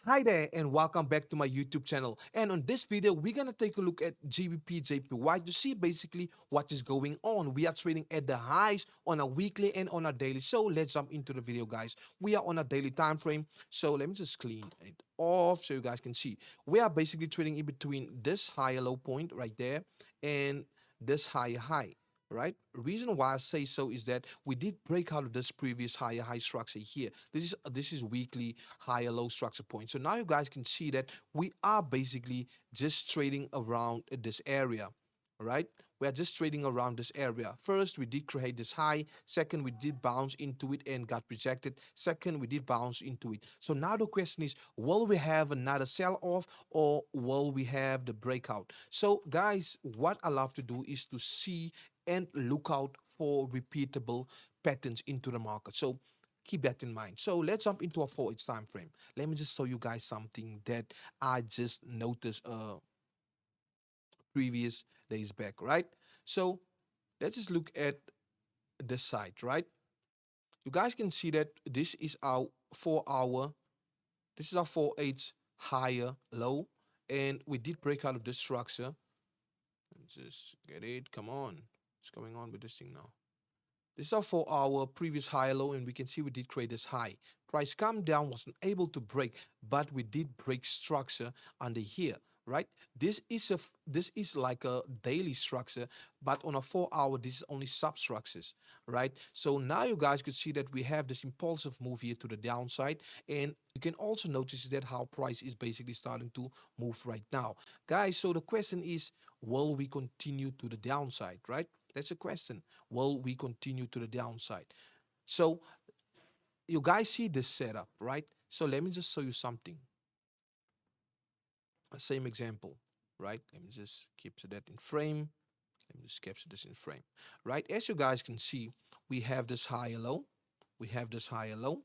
Hi there and welcome back to my YouTube channel. And on this video, we're gonna take a look at Gbpjpy to see basically what is going on. We are trading at the highs on a weekly and on a daily. So let's jump into the video, guys. We are on a daily time frame. So let me just clean it off so you guys can see. We are basically trading in between this higher low point right there and this higher high, right? Reason why I say so is that we did break out of this previous higher high structure here. This is weekly higher low structure point. So now you guys can see that we are basically just trading around this area, right? We are just trading around this area. First, we did create this high. Second, we did bounce into it and got rejected. Second, we did bounce into it. So now the question is, will we have another sell off or will we have the breakout? So guys, what I love to do is to see and look out for repeatable patterns into the market. So keep that in mind. So let's jump into a 4H time frame. Let me just show you guys something that I just noticed previous days back, right? So let's just look at this side, right? You guys can see that this is our 4 hour, this is our 4H higher low, and we did break out of this structure. Let's just get it. Come on. What's going on with this thing now? This is our 4 hour previous high low, and we can see we did create this high. Price come down, wasn't able to break, but we did break structure under here, right? This is like a daily structure, but on a 4 hour, this is only substructures, right? So now you guys could see that we have this impulsive move here to the downside, and you can also notice that how price is basically starting to move right now, guys. So the question is, will we continue to the downside, right? That's a question. Will we continue to the downside? So you guys see this setup, right? So let me just show you something. Same example, right? Let me just capture that in frame. Let me just capture this in frame, right? As you guys can see, we have this higher low. We have this higher low.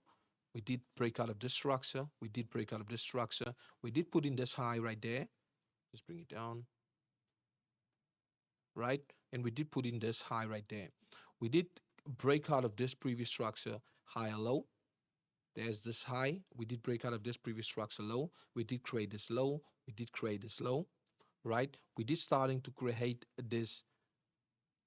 We did break out of this structure. We did break out of this structure. We did put in this high right there. Just bring it down, right? And we did put in this high right there. We did break out of this previous structure, higher low. There's this high. We did break out of this previous structure low. We did create this low. We did create this low, right? We did starting to create this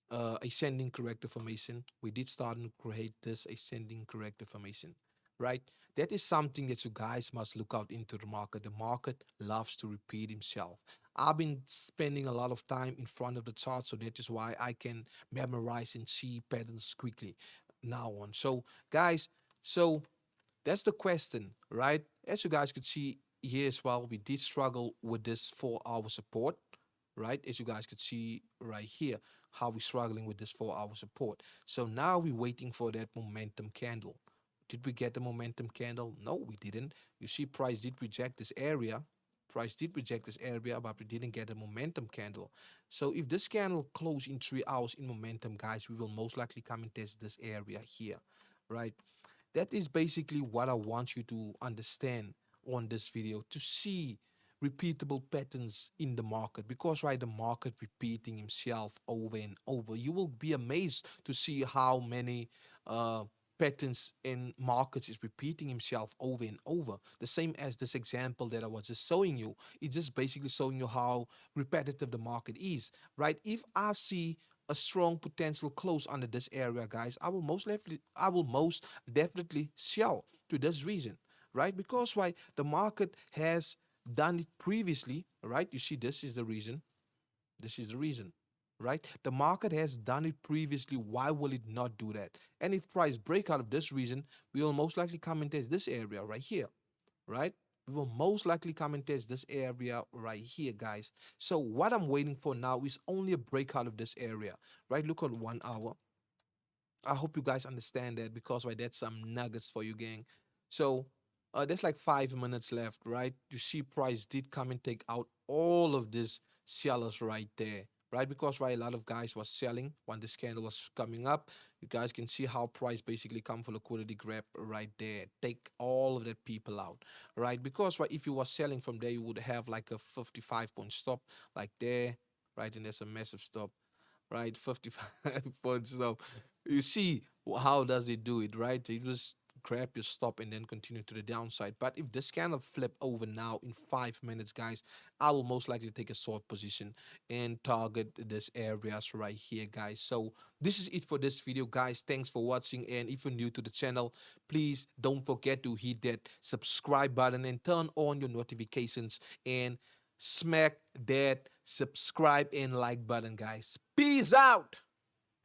ascending corrective formation. We did start to create this ascending corrective formation, right? That is something that you guys must look out into the market. The market loves to repeat himself. I've been spending a lot of time in front of the chart, so that is why I can memorize and see patterns quickly now on. So guys, so that's the question, right? As you guys could see here as well, we did struggle with this 4 hour support, right? As you guys could see right here, how we're struggling with this 4 hour support. So now we're waiting for that momentum candle. Did we get the momentum candle? No, we didn't. You see, price did reject this area. Price did reject this area, but we didn't get a momentum candle. So if this candle close in 3 hours in momentum, guys, we will most likely come and test this area here, right? That is basically what I want you to understand on this video, to see repeatable patterns in the market, because right, the market repeating himself over and over. You will be amazed to see how many patterns in markets is repeating himself over and over. The same as this example that I was just showing you. It's just basically showing you how repetitive the market is, right? If I see a strong potential close under this area, guys, I will most definitely sell to this reason, right? Because why, the market has done it previously, right? You see, this is the reason. This is the reason, right? The market has done it previously. Why will it not do that? And if price break out of this reason, we will most likely come and test this area right here, right? We will most likely come and test this area right here, guys. So what I'm waiting for now is only a breakout of this area, right? Look at 1 hour. I hope you guys understand that, because right, that's some nuggets for you, gang. So there's like 5 minutes left, right? You see, price did come and take out all of these sellers right there, right? Because right, a lot of guys was selling when this candle was coming up. You guys can see how price basically come for liquidity grab right there, take all of that people out, right? Because right, if you was selling from there, you would have like a 55 point stop like there, right? And there's a massive stop, right? 55 points. So you see how does it do it, right? It was grab your stop and then continue to the downside. But if this kind of flip over now in 5 minutes, guys, I will most likely take a short position and target this areas right here, guys. So this is it for this video, guys. Thanks for watching, and if you're new to the channel, please don't forget to hit that subscribe button and turn on your notifications and smack that subscribe and like button, guys. Peace out.